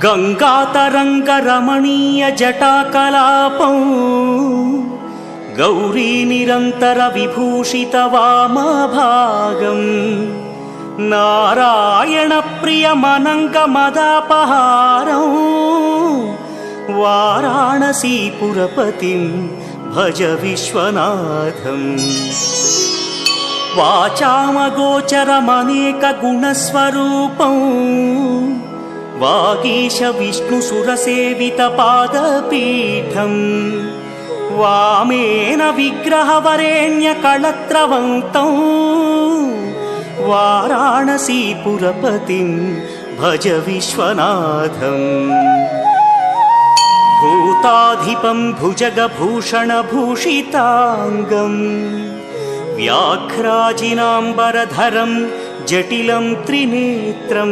गङ्गातरङ्गरमणीयजटाकलापं गौरीनिरन्तरविभूषितवामभागं नारायणप्रियमनङ्गमदापहारं वाराणसीपुरपतिं भज विश्वनाथम्। वाचामगोचरमनेकगुणस्वरूपं वागीश विष्णुसुरसेवितपादपीठं वामेन विग्रहवरेण्यकळत्रवन्तं वाराणसीपुरपतिं भज विश्वनाथम्। भूताधिपं भुजगभूषणभूषिताङ्गं व्याघ्राजिनाम्बरधरं जटिलं त्रिनेत्रं